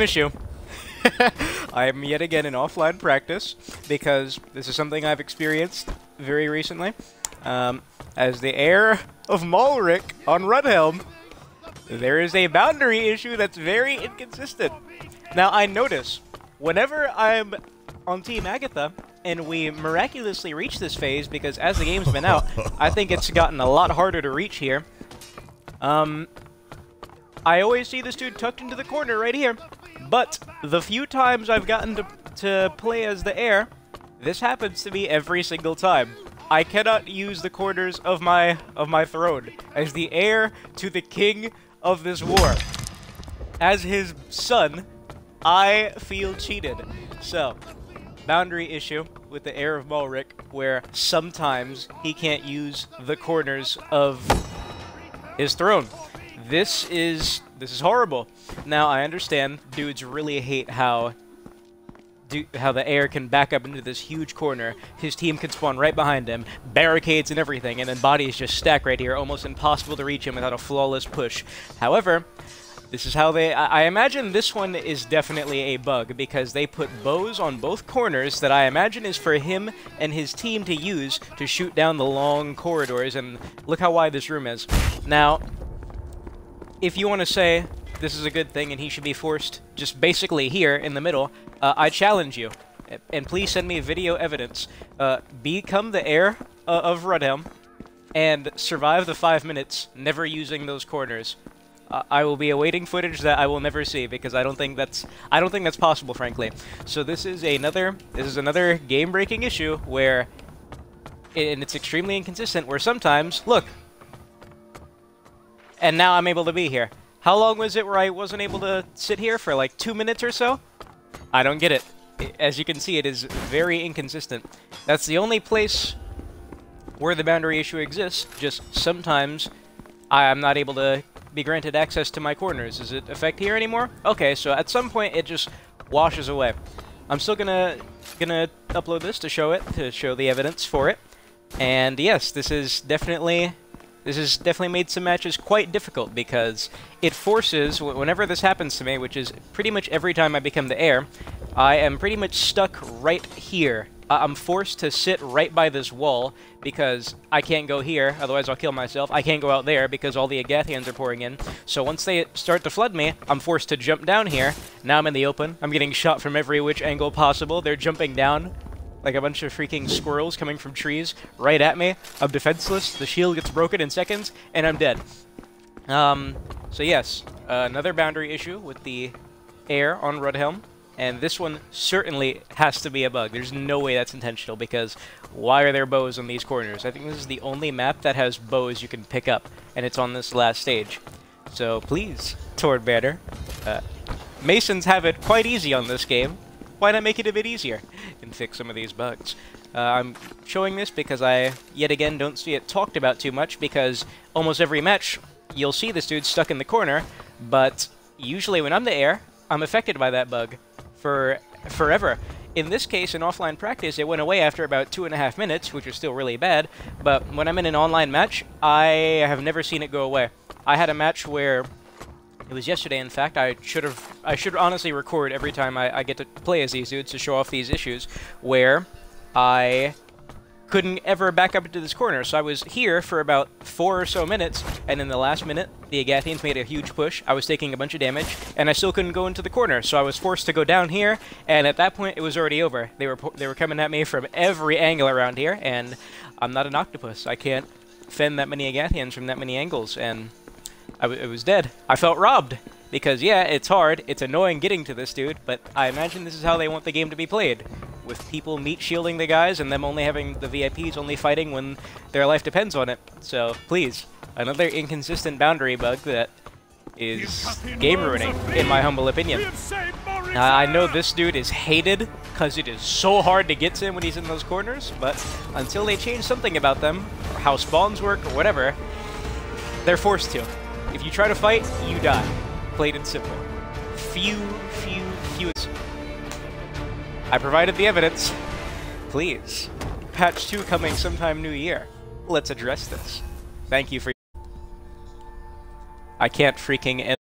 issue. I am yet again in offline practice because this is something I've experienced very recently. As the Heir of Malric on Rudhelm, there is a boundary issue that's very inconsistent. Now, I notice whenever I'm on Team Agatha and we miraculously reach this phase, because as the game's been out, I think it's gotten a lot harder to reach here. I always see this dude tucked into the corner right here, but the few times I've gotten to play as the Heir, this happens to me every single time. I cannot use the corners of my throne. As the heir to the king of this war, as his son, I feel cheated. So, boundary issue with the Heir of Malric, where sometimes he can't use the corners of his throne. This is horrible. Now, I understand dudes really hate how the Heir can back up into this huge corner. His team can spawn right behind him, barricades and everything, and then bodies just stack right here, almost impossible to reach him without a flawless push. However, this is how I imagine this one is definitely a bug, because they put bows on both corners that I imagine is for him and his team to use to shoot down the long corridors, and look how wide this room is. Now, if you want to say this is a good thing and he should be forced just basically here in the middle, I challenge you, and please send me video evidence. Become the Heir of Rudhelm and survive the 5 minutes never using those corners. I will be awaiting footage that I will never see, because I don't think that's possible, frankly. So this is another game-breaking issue where, and it's extremely inconsistent, where sometimes, look, and now I'm able to be here. How long was it where I wasn't able to sit here for like 2 minutes or so? I don't get it. As you can see, it is very inconsistent. That's the only place where the boundary issue exists, just sometimes I am not able to be granted access to my corners. Does it affect here anymore? Okay, so at some point it just washes away. I'm still gonna upload this to show the evidence for it. And yes, this has definitely made some matches quite difficult, because it forces, whenever this happens to me, which is pretty much every time I become the Heir, I am pretty much stuck right here. I'm forced to sit right by this wall, because I can't go here, otherwise I'll kill myself. I can't go out there, because all the Agathians are pouring in. So once they start to flood me, I'm forced to jump down here. Now I'm in the open. I'm getting shot from every which angle possible. They're jumping down like a bunch of freaking squirrels coming from trees right at me. I'm defenseless, the shield gets broken in seconds, and I'm dead. So yes, another boundary issue with the Heir on Rudhelm, and this one certainly has to be a bug. There's no way that's intentional, because why are there bows on these corners? I think this is the only map that has bows you can pick up, and it's on this last stage. So please, Tord Banner, Masons have it quite easy on this game. Why not make it a bit easier and fix some of these bugs? I'm showing this because I, yet again, don't see it talked about too much, because almost every match, you'll see this dude stuck in the corner, but usually when I'm the Heir, I'm affected by that bug for forever. In this case, in offline practice, it went away after about 2.5 minutes, which is still really bad, but when I'm in an online match, I have never seen it go away. I had a match where, it was yesterday, in fact. I should honestly record every time I get to play as these dudes to show off these issues, where I couldn't ever back up into this corner. So I was here for about 4 or so minutes, and in the last minute, the Agathians made a huge push. I was taking a bunch of damage, and I still couldn't go into the corner. So I was forced to go down here, and at that point, it was already over. They were coming at me from every angle around here, and I'm not an octopus. I can't fend that many Agathians from that many angles, and it was dead. I felt robbed, because yeah, it's hard, it's annoying getting to this dude, but I imagine this is how they want the game to be played, with people meat shielding the guys and them only having the VIPs only fighting when their life depends on it. So please, another inconsistent boundary bug that is game ruining, in my humble opinion. I know this dude is hated because it is so hard to get to him when he's in those corners, but until they change something about them, or how spawns work or whatever, they're forced to. If you try to fight, you die. Plain and simple. Few. I provided the evidence. Please. Patch 2 coming sometime new year. Let's address this. Thank you for... I can't freaking end